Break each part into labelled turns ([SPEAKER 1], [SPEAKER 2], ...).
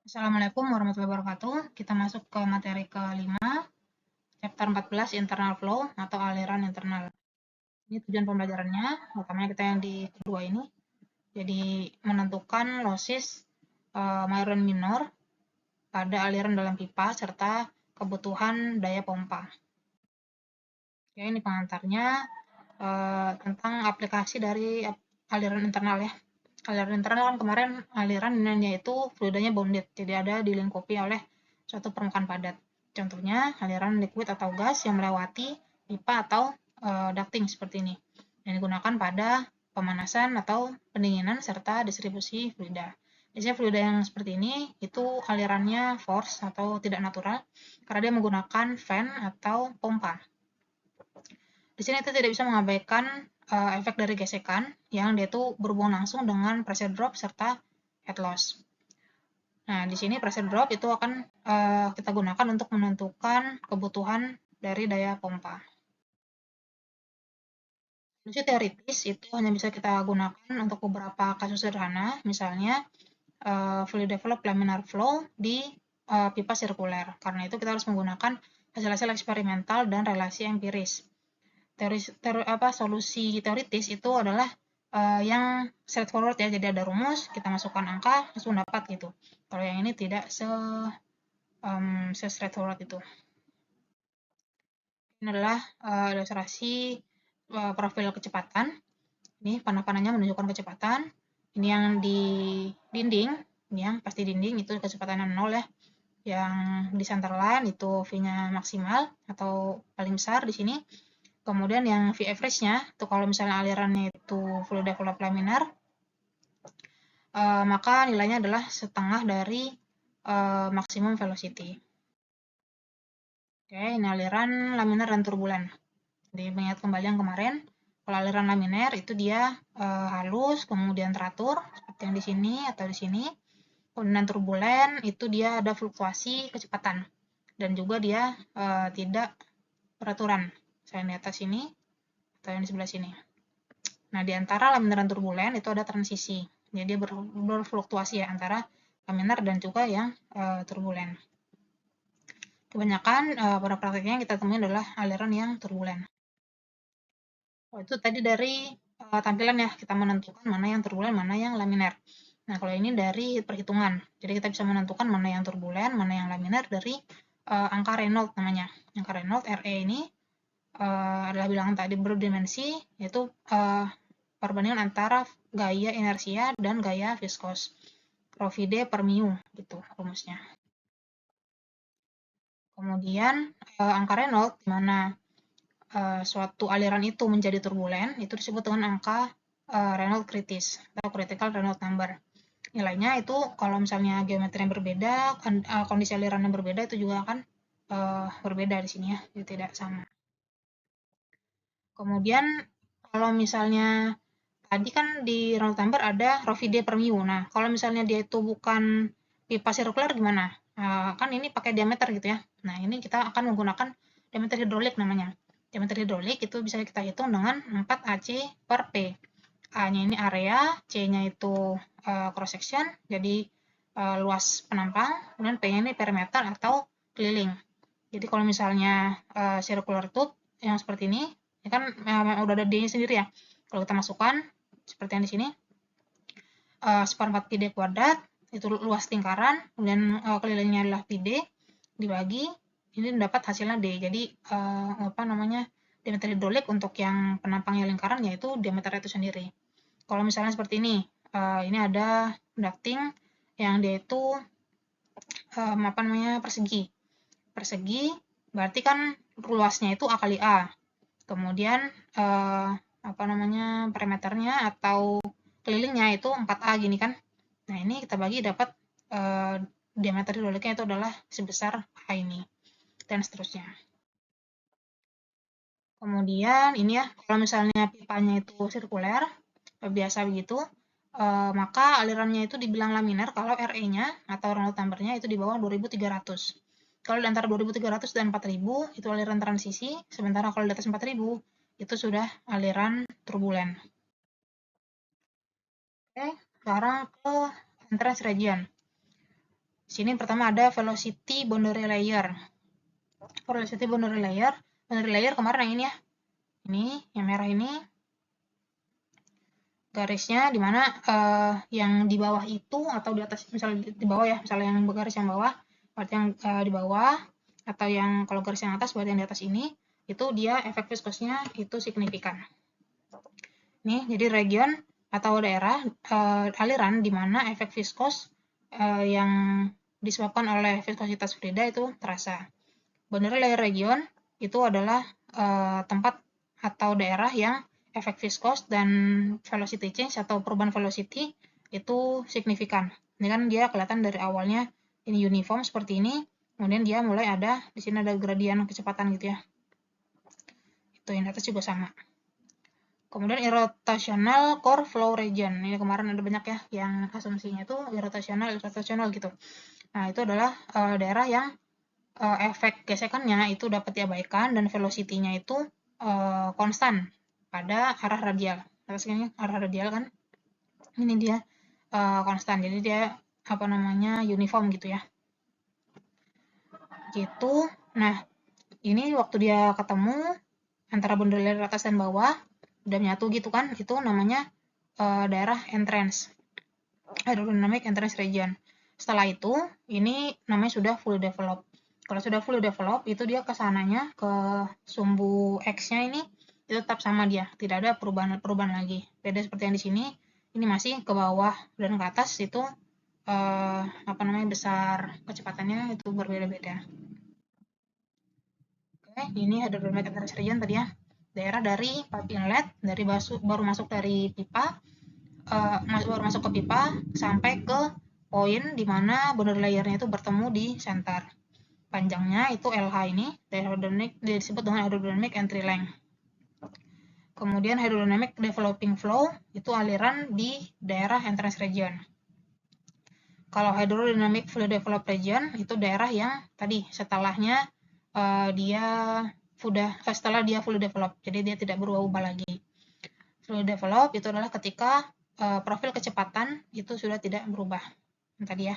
[SPEAKER 1] Assalamualaikum warahmatullahi wabarakatuh. Kita masuk ke materi ke-5, chapter 14, internal flow atau aliran internal. Ini tujuan pembelajarannya, utamanya kita yang di kedua ini. Jadi menentukan losis major dan minor pada aliran dalam pipa serta kebutuhan daya pompa. Oke, ini pengantarnya tentang aplikasi dari aliran internal ya. Aliran internal kan kemarin aliran yaitu fluidanya bounded, jadi ada dilingkupi oleh suatu permukaan padat. Contohnya aliran liquid atau gas yang melewati pipa atau ducting seperti ini, yang digunakan pada pemanasan atau pendinginan serta distribusi fluida. Biasanya fluida yang seperti ini itu alirannya force atau tidak natural karena dia menggunakan fan atau pompa. Di sini kita tidak bisa mengabaikan efek dari gesekan yang dia itu berhubungan langsung dengan pressure drop serta head loss. Nah, di sini pressure drop itu akan kita gunakan untuk menentukan kebutuhan dari daya pompa. Solusi teoritis itu hanya bisa kita gunakan untuk beberapa kasus sederhana, misalnya fluid develop laminar flow di pipa sirkuler. Karena itu kita harus menggunakan hasil-hasil eksperimental dan relasi empiris. Solusi teoritis itu adalah yang straightforward ya, jadi ada rumus, kita masukkan angka, langsung dapat gitu. Kalau yang ini tidak straightforward itu. Ini adalah ilustrasi profil kecepatan. Ini panah-panahnya menunjukkan kecepatan. Ini yang di dinding, ini yang pasti dinding itu kecepatannya 0 ya. Yang di center line itu V-nya maksimal atau paling besar di sini. Kemudian yang V average-nya, itu kalau misalnya alirannya itu fluid develop laminar, maka nilainya adalah setengah dari maksimum velocity. Oke, ini aliran laminar dan turbulen. Jadi mengingat kembali yang kemarin, kalau aliran laminar itu dia halus, kemudian teratur, seperti yang di sini atau di sini. Kemudian turbulen itu dia ada fluktuasi kecepatan, dan juga dia tidak beraturan. Saya di atas ini, atau yang di sebelah sini. Nah, di antara laminar dan turbulen itu ada transisi. Jadi dia berfluktuasi ya antara laminar dan juga yang turbulen. Kebanyakan pada praktiknya yang kita temui adalah aliran yang turbulen. Itu tadi dari tampilan ya, kita menentukan mana yang turbulen, mana yang laminar. Nah, kalau ini dari perhitungan. Jadi kita bisa menentukan mana yang turbulen, mana yang laminar dari angka Reynolds namanya. Angka Reynolds RE ini adalah bilangan tadi berdimensi, yaitu perbandingan antara gaya inersia dan gaya viskos. Rho V D per mu, gitu rumusnya. Kemudian angka Reynolds, di mana suatu aliran itu menjadi turbulen, itu disebut dengan angka Reynolds kritis atau critical Reynolds number. Nilainya itu kalau misalnya geometri yang berbeda, kondisi aliran yang berbeda itu juga akan berbeda di sini ya, jadi tidak sama. Kemudian kalau misalnya tadi kan di Reynolds number ada rho V D per mu. Nah, kalau misalnya dia itu bukan pipa sirkuler gimana? Kan ini pakai diameter gitu ya. Nah, ini kita akan menggunakan diameter hidrolik namanya. Diameter hidrolik itu bisa kita hitung dengan 4 AC per P. A-nya ini area, C-nya itu cross section, jadi luas penampang, kemudian P-nya ini perimeter atau keliling. Jadi kalau misalnya circular tube yang seperti ini, ini kan udah ada D-nya sendiri ya. Kalau kita masukkan seperti yang di sini, seperempat pi d kuadrat itu luas lingkaran, kemudian kelilingnya adalah pi d dibagi, ini dapat hasilnya D. Jadi diameter hidrolik untuk yang penampangnya lingkaran yaitu diameter itu sendiri. Kalau misalnya seperti ini ada ducting yang dia itu persegi. Persegi berarti kan luasnya itu A kali A. Kemudian perimeternya atau kelilingnya itu 4A gini kan. Nah, ini kita bagi dapat diameter hidroliknya itu adalah sebesar A ini, dan seterusnya. Kemudian ini ya, kalau misalnya pipanya itu sirkuler, biasa begitu, maka alirannya itu dibilang laminar kalau RE-nya atau Reynolds number-nya itu di bawah 2300. Kalau di antara 2300 dan 4000 itu aliran transisi, sementara kalau di atas 4000 itu sudah aliran turbulen. Oke, sekarang ke entrance region. Di sini pertama ada velocity boundary layer. Velocity boundary layer kemarin yang ini ya. Ini yang merah ini garisnya di mana yang di bawah itu atau di atas, misalnya di bawah ya, misalnya yang garis yang bawah berarti yang di bawah, atau yang kalau garis yang atas berarti yang di atas ini, itu dia efek viskosnya itu signifikan. Nih, jadi region atau daerah aliran di mana efek viskos yang disebabkan oleh viskositas fluida itu terasa. Boundary layer region itu adalah tempat atau daerah yang efek viskos dan velocity change atau perubahan velocity itu signifikan. Ini kan dia kelihatan dari awalnya ini uniform seperti ini, kemudian dia mulai ada di sini ada gradien kecepatan gitu ya. Itu yang atas juga sama. Kemudian irrotational core flow region. Ini kemarin ada banyak ya yang asumsinya itu irrotational gitu. Nah, itu adalah daerah yang efek gesekannya itu dapat diabaikan dan velocity-nya itu konstan pada arah radial. Atas ini arah radial kan. Ini dia konstan. Jadi dia apa namanya uniform gitu ya. Gitu. Nah, ini waktu dia ketemu antara boundary layer atas dan bawah udah menyatu gitu kan, itu namanya daerah entrance, hydrodynamic entrance region. Setelah itu ini namanya sudah fully developed. Kalau sudah fully developed itu dia kesananya ke sumbu X-nya ini itu tetap sama dia, tidak ada perubahan lagi. Beda seperti yang di sini, ini masih ke bawah dan ke atas itu apa namanya besar kecepatannya itu berbeda-beda. Oke, ini hydrodynamic entrance region tadi ya. Daerah dari pipe inlet, dari baru masuk dari pipa, baru masuk ke pipa sampai ke poin di mana boundary layer-nya itu bertemu di center. Panjangnya itu LH ini, disebut dengan hydrodynamic entry length. Kemudian hydrodynamic developing flow itu aliran di daerah entrance region. Kalau hydrodynamic fully developed region itu daerah yang tadi setelahnya setelah dia fully developed, jadi dia tidak berubah-ubah lagi. Fully developed itu adalah ketika profil kecepatan itu sudah tidak berubah. Tadi ya.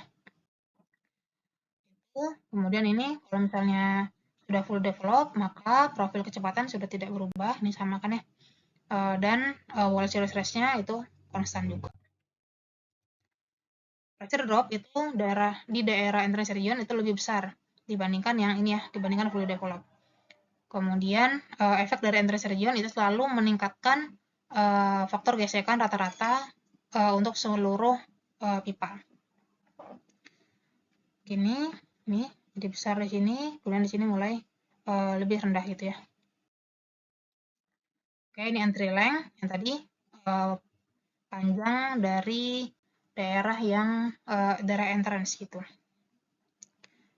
[SPEAKER 1] Kemudian ini kalau misalnya sudah full develop, maka profil kecepatan sudah tidak berubah. Ini sama kan ya. Dan wall series rate-nya itu konstan juga. Pressure drop itu di daerah entrance region itu lebih besar dibandingkan yang ini ya, dibandingkan fully develop. Kemudian efek dari entrance region itu selalu meningkatkan faktor gesekan rata-rata untuk seluruh pipa. Gini, nih jadi besar di sini, kemudian di sini mulai lebih rendah gitu ya. Oke, ini entry length yang tadi panjang dari daerah yang daerah entrance gitu.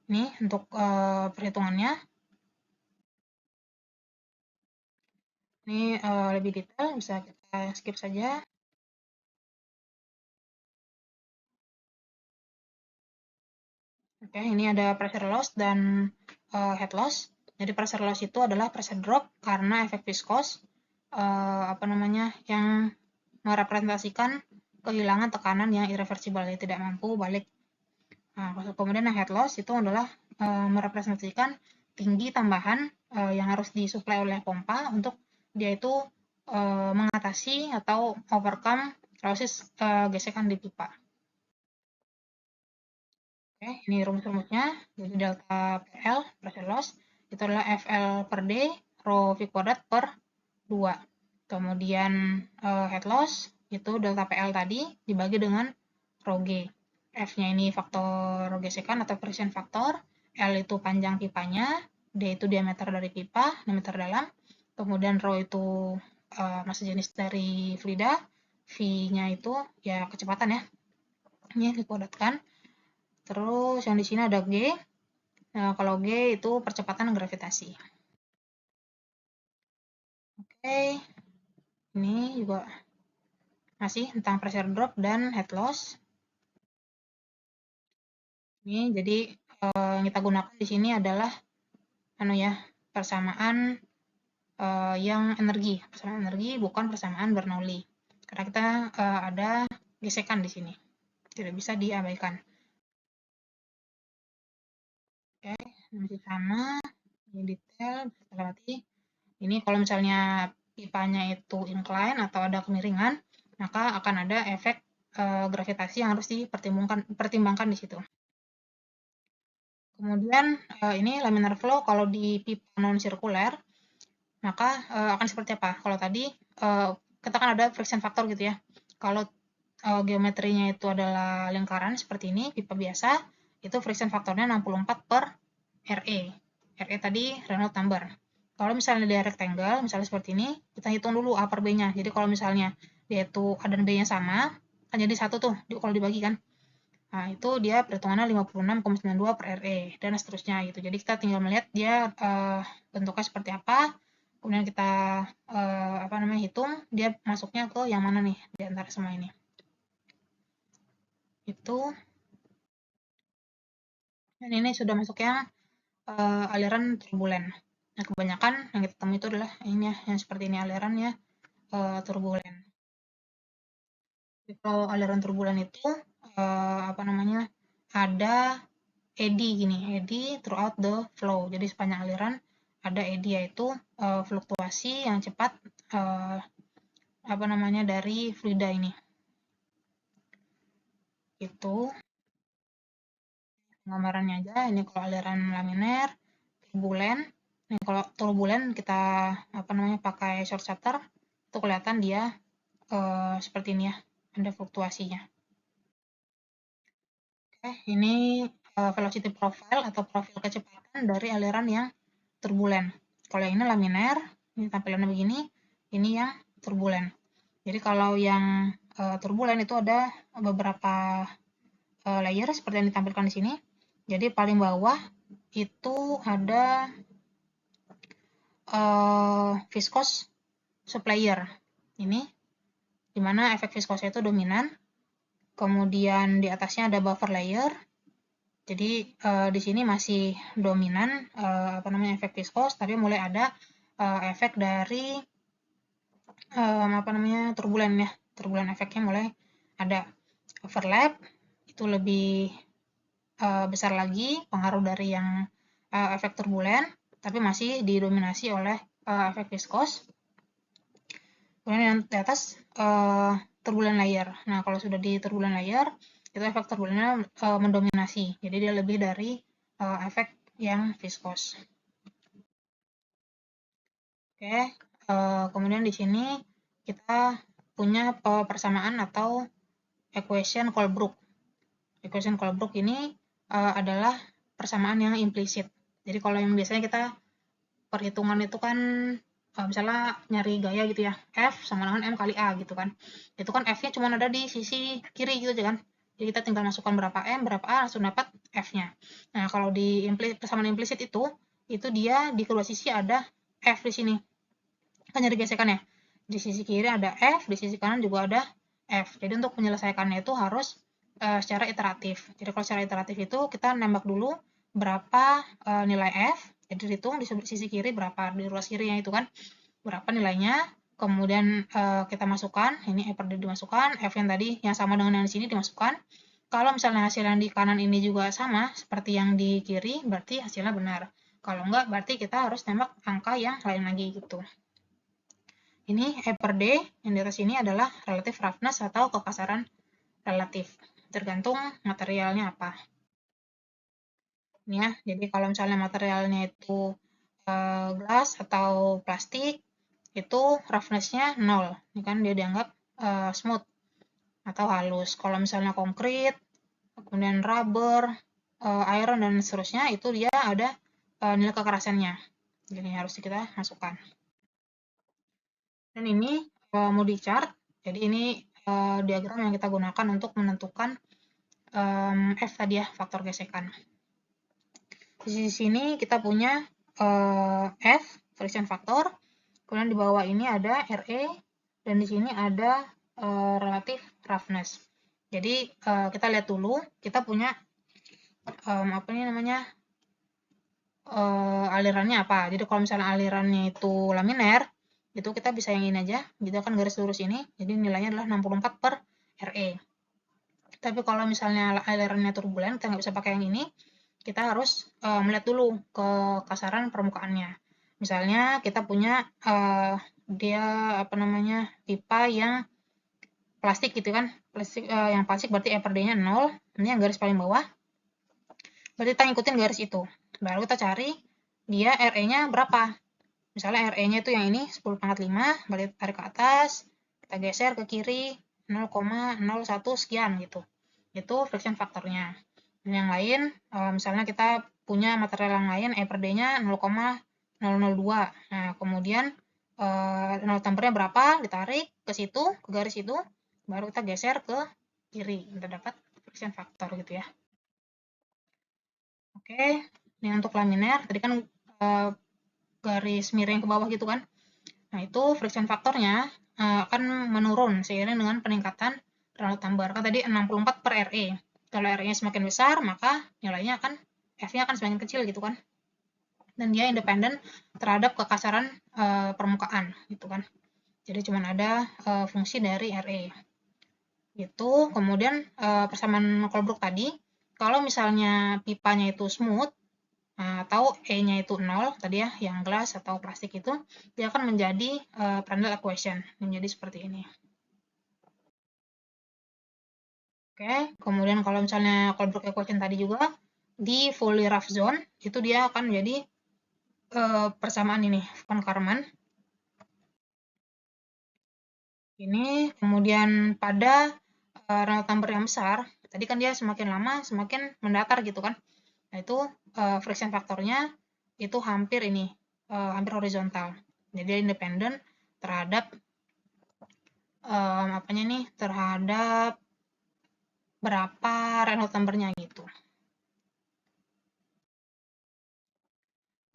[SPEAKER 1] Ini untuk perhitungannya. Ini lebih detail, bisa kita skip saja. Oke, ini ada pressure loss dan head loss. Jadi pressure loss itu adalah pressure drop karena efek viskos yang merepresentasikan kehilangan tekanan yang irreversibel, ya, tidak mampu balik. Nah, kemudian yang head loss itu adalah merepresentasikan tinggi tambahan yang harus disuplai oleh pompa untuk dia itu mengatasi atau overcome losses gesekan di pipa. Oke, ini rumus-rumusnya. Jadi delta PL, pressure loss, itu adalah FL per D, rho V kuadrat per 2. Kemudian head loss, itu delta PL tadi dibagi dengan rho G. F-nya ini faktor gesekan atau friction factor, L itu panjang pipanya, D itu diameter dari pipa, diameter dalam, kemudian rho itu massa jenis dari fluida, V-nya itu ya kecepatan ya, ini dikuadratkan. Terus yang di sini ada G. Nah, kalau G itu percepatan gravitasi. Oke. Ini juga masih tentang pressure drop dan head loss. Ini jadi yang kita gunakan di sini adalah persamaan yang energi. Persamaan energi bukan persamaan Bernoulli. Karena kita ada gesekan di sini. Tidak bisa diabaikan. masih sama, ini detail, kita lewati. Ini kalau misalnya pipanya itu incline atau ada kemiringan, maka akan ada efek gravitasi yang harus dipertimbangkan di situ. Kemudian ini laminar flow kalau di pipa non sirkuler, maka akan seperti apa? Kalau tadi kita kan ada friction factor gitu ya. Kalau geometrinya itu adalah lingkaran seperti ini, pipa biasa, itu friction faktornya 64 per RE. RE tadi Reynolds number. Kalau misalnya dia rectangle, misalnya seperti ini, kita hitung dulu A per B-nya. Jadi kalau misalnya dia itu A dan B-nya sama, kan jadi satu tuh kalau dibagi kan. Nah, itu dia perhitungannya 56,92 per RE, dan seterusnya gitu. Jadi kita tinggal melihat dia bentuknya seperti apa, kemudian kita hitung dia masuknya ke yang mana nih di antara semua ini. Itu. Dan ini sudah masuk yang aliran turbulen. Nah, kebanyakan yang kita temui itu adalah ini ya, yang seperti ini alirannya turbulen. Jadi kalau aliran turbulen itu ada eddy gini, eddy throughout the flow. Jadi sepanjang aliran ada eddy, yaitu fluktuasi yang cepat dari fluida ini. Itu gambarannya aja. Ini kalau aliran laminar, turbulen. Ini kalau turbulen kita pakai short shutter, itu kelihatan dia seperti ini ya, ada fluktuasinya. Oke, ini velocity profile atau profil kecepatan dari aliran yang turbulen. Kalau yang ini laminar, ini tampilannya begini, ini yang turbulen. Jadi kalau yang turbulen itu ada beberapa layer seperti yang ditampilkan di sini. Jadi paling bawah itu ada viscous sublayer. Ini dimana efek viskosnya itu dominan. Kemudian di atasnya ada buffer layer. Jadi di sini masih dominan efek viskos, tapi mulai ada efek dari turbulen ya. Turbulen efeknya mulai ada. Overlap itu lebih besar lagi pengaruh dari yang efek turbulen, tapi masih didominasi oleh efek viskos. Kemudian yang di atas turbulen layer. Nah, kalau sudah di turbulen layer, itu efek turbulennya mendominasi. Jadi dia lebih dari efek yang viskos. Oke, kemudian di sini kita punya persamaan atau equation Colebrook. Equation Colebrook ini adalah persamaan yang implisit. Jadi kalau yang biasanya kita perhitungan itu kan misalnya nyari gaya gitu ya, F sama dengan M kali A gitu kan. Itu kan F-nya cuma ada di sisi kiri gitu kan. Jadi kita tinggal masukkan berapa M, berapa A, langsung dapat F-nya. Nah, kalau di persamaan implisit itu dia di kedua sisi ada F di sini. Kan nyari gesekannya. Di sisi kiri ada F, di sisi kanan juga ada F. Jadi untuk menyelesaikannya itu harus secara iteratif. Jadi kalau secara iteratif itu kita nembak dulu berapa nilai F, jadi dihitung di sisi kiri berapa, di ruas kirinya itu kan berapa nilainya, kemudian kita masukkan, ini E per D dimasukkan, F yang tadi yang sama dengan yang di sini dimasukkan. Kalau misalnya hasil yang di kanan ini juga sama seperti yang di kiri, berarti hasilnya benar. Kalau enggak, berarti kita harus tembak angka yang lain lagi gitu. Ini E per D yang di atas ini adalah relative roughness atau kekasaran relatif, tergantung materialnya apa. Ini ya, jadi kalau misalnya materialnya itu glass atau plastik, itu roughness-nya 0. Ini kan dia dianggap smooth atau halus. Kalau misalnya konkrit, kemudian rubber, iron, dan seterusnya, itu dia ada nilai kekerasannya. Jadi harus kita masukkan. Dan ini Moody chart. Jadi ini diagram yang kita gunakan untuk menentukan F tadi ya, faktor gesekan. Di sini kita punya F, friction factor. Kemudian di bawah ini ada RE, dan di sini ada relative roughness. Jadi kita lihat dulu, kita punya alirannya apa. Jadi kalau misalnya alirannya itu laminar, itu kita bisa yang ini aja, gitu kan garis lurus ini. Jadi nilainya adalah 64 per RE. Tapi kalau misalnya alirannya turbulen, kita nggak bisa pakai yang ini. kita harus melihat dulu ke kasaran permukaannya. Misalnya kita punya dia pipa yang plastik gitu kan, yang plastik berarti E per D-nya 0, ini yang garis paling bawah, berarti kita ngikutin garis itu. Baru kita cari dia RE-nya berapa. Misalnya RE-nya itu yang ini 10/5, berarti tarik ke atas, kita geser ke kiri 0,01 sekian gitu. Itu friction faktornya. Dan yang lain, misalnya kita punya material yang lain, E per D-nya 0,002. Nah, kemudian tampernya berapa, ditarik ke situ, ke garis itu, baru kita geser ke kiri, kita dapat friction factor gitu ya. Oke, ini untuk laminer, tadi kan garis miring ke bawah gitu kan. Nah, itu friction faktornya akan menurun seiring dengan peningkatan Reynolds number. Kan tadi 64 per RE. Kalau RE-nya semakin besar, maka nilainya akan F-nya akan semakin kecil gitu kan. Dan dia independen terhadap kekasaran permukaan gitu kan. Jadi cuma ada fungsi dari RE. Gitu. Kemudian persamaan Colebrook tadi, kalau misalnya pipanya itu smooth, atau E-nya itu 0 tadi ya, yang gelas atau plastik itu, dia akan menjadi Prandtl equation, menjadi seperti ini. Oke, kemudian kalau misalnya Colebrook equation tadi juga, di fully rough zone, itu dia akan menjadi persamaan ini, von Karman. Ini, kemudian pada Reynolds number yang besar, tadi kan dia semakin lama semakin mendatar gitu kan. Nah, itu friction faktornya itu hampir ini, hampir horizontal. Jadi dia independen terhadap terhadap berapa Reynolds number-nya gitu.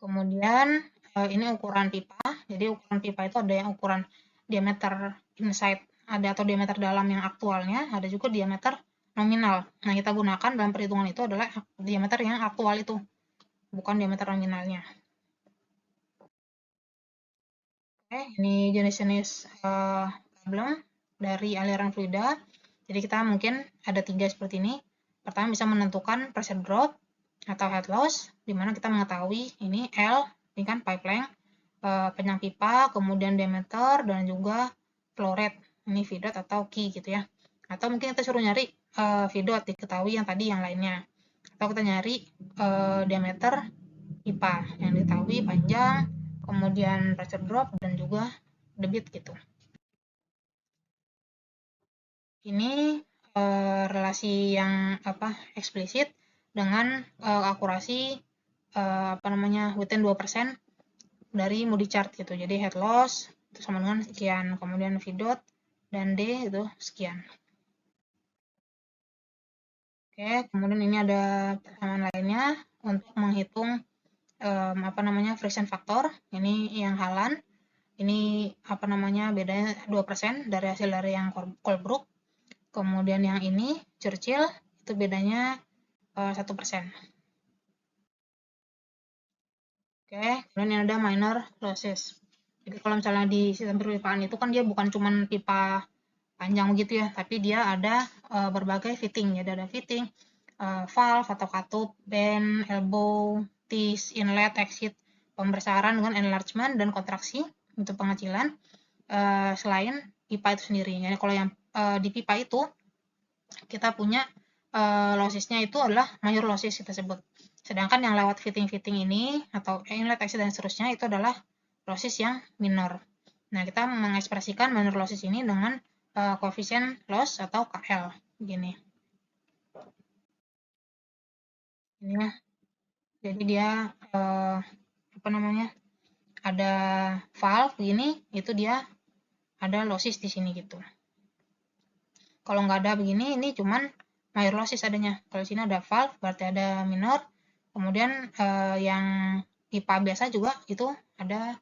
[SPEAKER 1] Kemudian ini ukuran pipa. Jadi ukuran pipa itu ada yang ukuran diameter inside, ada atau diameter dalam yang aktualnya, ada juga diameter nominal. Nah, kita gunakan dalam perhitungan itu adalah diameter yang aktual itu, bukan diameter nominalnya. Oke, ini jenis-jenis problem dari aliran fluida. Jadi kita mungkin ada 3 seperti ini. Pertama bisa menentukan pressure drop atau head loss, di mana kita mengetahui ini L, ini kan pipe length, panjang pipa, kemudian diameter, dan juga flow rate, ini V dot atau key gitu ya. Atau mungkin kita suruh nyari V dot, diketahui yang tadi yang lainnya. Atau kita nyari diameter pipa, yang diketahui panjang, kemudian pressure drop, dan juga debit gitu. Ini relasi yang eksplisit dengan akurasi within 2% dari Moody chart gitu. Jadi head loss itu sama dengan sekian, kemudian V dot dan D itu sekian. Oke, kemudian ini ada persamaan lainnya untuk menghitung friction factor. Ini yang Hallan. Ini bedanya 2% dari hasil dari yang Colebrook. Kemudian yang ini Churchill itu bedanya 1%. Oke, kemudian yang ada minor losses. Jadi kalau misalnya di sistem perpipaan itu kan dia bukan cuma pipa panjang begitu ya, tapi dia ada berbagai fitting. Jadi ada fitting, valve atau katup, band, elbow, teeth, inlet, exit, pembesaran dengan enlargement dan kontraksi untuk pengecilan selain pipa itu sendiri. Jadi kalau yang di pipa itu kita punya lossesnya itu adalah major losses kita sebut. Sedangkan yang lewat fitting-fitting ini atau inlet, exit dan seterusnya itu adalah losses yang minor. Nah, kita mengekspresikan minor losses ini dengan koefisien loss atau KL begini. Ini ya. Jadi dia ada valve begini, itu dia ada losses di sini gitu. Kalau nggak ada begini, ini cuman major losses adanya. Kalau di sini ada valve, berarti ada minor. Kemudian yang pipa biasa juga itu ada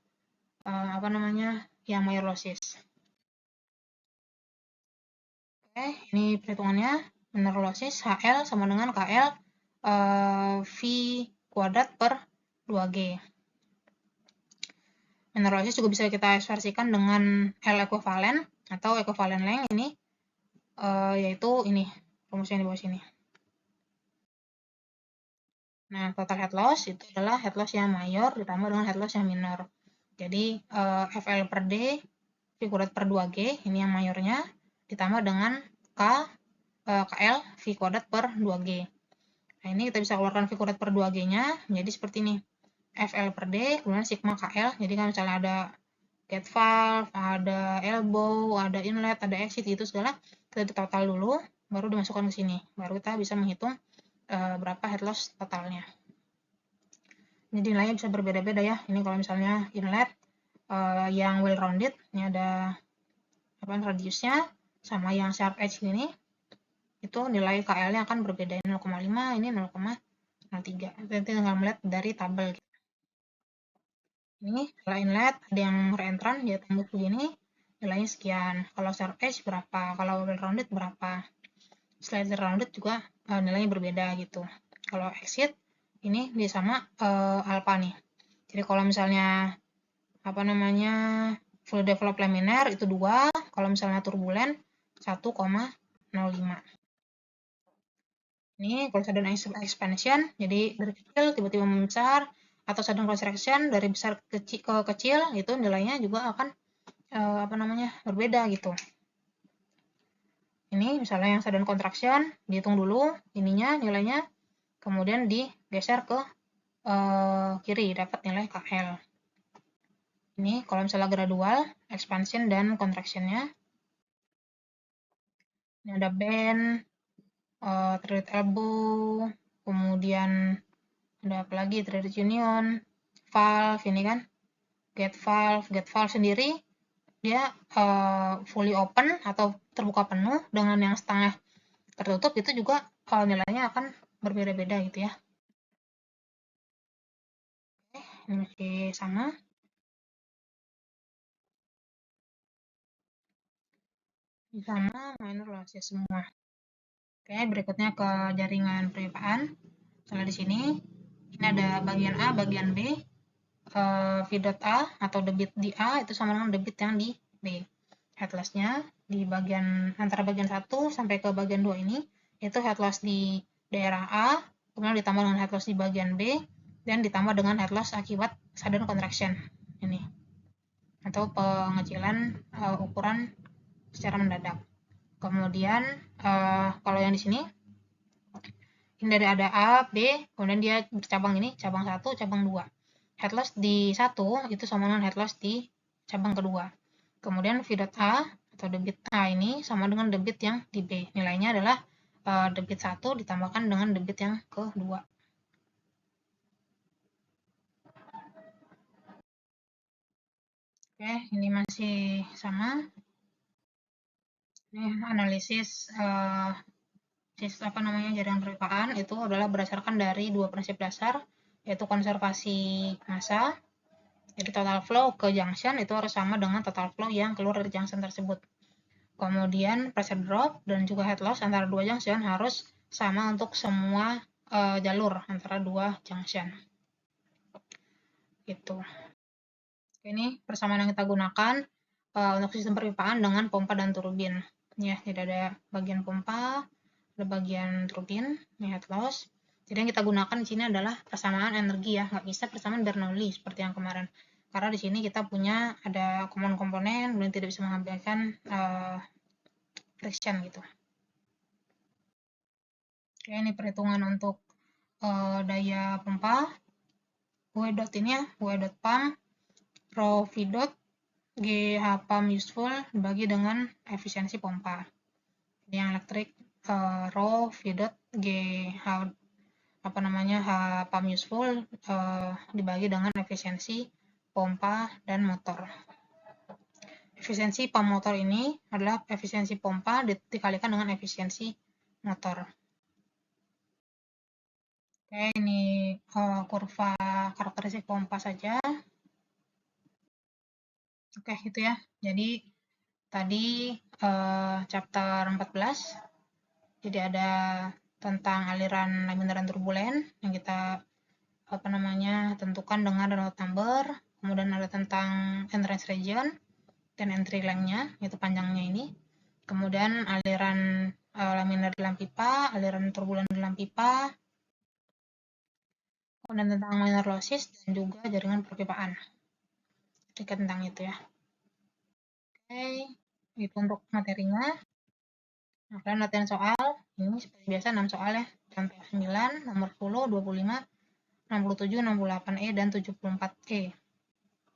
[SPEAKER 1] yang major losses. Oke, ini perhitungannya. Minor losses HL sama dengan KL V kuadrat per 2G. Minor losses juga bisa kita ekspresikan dengan L equivalent atau equivalent length ini, yaitu ini rumusnya di bawah sini. Nah, total head loss itu adalah head loss yang mayor ditambah dengan head loss yang minor. Jadi, FL per D, V kuadrat per 2G, ini yang mayornya, ditambah dengan KL, V kuadrat per 2G. Nah, ini kita bisa keluarkan V kuadrat per 2G-nya, jadi seperti ini. FL per D, kemudian sigma KL, jadi kalau misalnya ada gate valve, ada elbow, ada inlet, ada exit, itu segala, kita total dulu, baru dimasukkan ke sini. Baru kita bisa menghitung berapa head loss totalnya. Jadi nilainya bisa berbeda-beda ya. Ini kalau misalnya inlet yang well rounded, ini ada radiusnya, sama yang sharp edge ini, itu nilai KL-nya akan berbeda. 0,5, ini 0,03. Nanti tinggal melihat dari tabel. Ini kalau inlet ada yang reentrant, dia tembus begini, nilainya sekian. Kalau sharp edge berapa, kalau well rounded berapa. Slider rounded juga nilainya berbeda gitu. Kalau exit ini dia sama alpha nih. Jadi kalau misalnya full develop laminar itu 2, kalau misalnya turbulent 1,05. Ini kalau sudden expansion, jadi dari kecil tiba-tiba membesar, atau sudden contraction dari besar ke kecil, itu nilainya juga akan berbeda gitu. Ini misalnya yang sudden contraction, dihitung dulu ininya nilainya, kemudian digeser ke kiri, dapat nilai KL. Ini kalau misalnya gradual, expansion dan contraction-nya. Ini ada bend, threaded elbow, kemudian ada apa lagi, threaded union, valve ini kan, gate valve sendiri dia fully open atau terbuka penuh dengan yang setengah tertutup, itu juga nilainya akan berbeda-beda gitu ya. Oke, ini masih sama. Ini sama, minor loss ya semua. Oke, berikutnya ke jaringan perpipaan. Misalnya di sini, ini ada bagian A, bagian B. V dot A atau debit di A itu sama dengan debit yang di B. Head loss-nya di bagian antara bagian 1 sampai ke bagian 2 ini itu head loss di daerah A, kemudian ditambah dengan head loss di bagian B, dan ditambah dengan head loss akibat sudden contraction ini, atau pengecilan ukuran secara mendadak. Kemudian kalau yang di sini ini dari ada A, B, kemudian dia bercabang ini, cabang 1, cabang 2. Head loss di 1 itu sama dengan head loss di cabang kedua. Kemudian V dot A atau debit A ini sama dengan debit yang di B. Nilainya adalah debit 1 ditambahkan dengan debit yang kedua. Oke, ini masih sama. Ini analisis jaringan perpipaan itu adalah berdasarkan dari 2 prinsip dasar, yaitu konservasi massa. Jadi total flow ke junction itu harus sama dengan total flow yang keluar dari junction tersebut. Kemudian pressure drop dan juga head loss antara dua junction harus sama untuk semua jalur antara dua junction. Gitu. Ini persamaan yang kita gunakan untuk sistem perpipaan dengan pompa dan turbin. Ya, jadi ada bagian pompa, ada bagian turbin, ini head loss. Jadi yang kita gunakan di sini adalah persamaan energi ya, nggak bisa persamaan Bernoulli seperti yang kemarin. Karena di sini kita punya ada common komponen, kemudian tidak bisa mengambilkan friction gitu. Oke, ini perhitungan untuk daya pompa. W dot ini ya, W dot pump, rho V dot, GH pump useful dibagi dengan efisiensi pompa. Ini yang elektrik, rho V dot, GH H pump useful dibagi dengan efisiensi pompa dan motor. Efisiensi pump motor ini adalah efisiensi pompa dikalikan dengan efisiensi motor. Oke, ini kurva karakteristik pompa saja. Oke, itu ya. Jadi tadi chapter 14. Jadi ada tentang aliran laminar dan turbulen yang kita tentukan dengan Reynolds number. Kemudian ada tentang entrance region dan entry length-nya, yaitu panjangnya ini. Kemudian aliran laminar dalam pipa, aliran turbulen dalam pipa, kemudian tentang minor losses, dan juga jaringan perpipaan. Sedikit tentang itu ya. Oke, itu untuk materinya. Nah, kalian latihan soal, ini seperti biasa 6 soal ya. Contoh 9, nomor 10, 25, 67, 68E, dan 74E.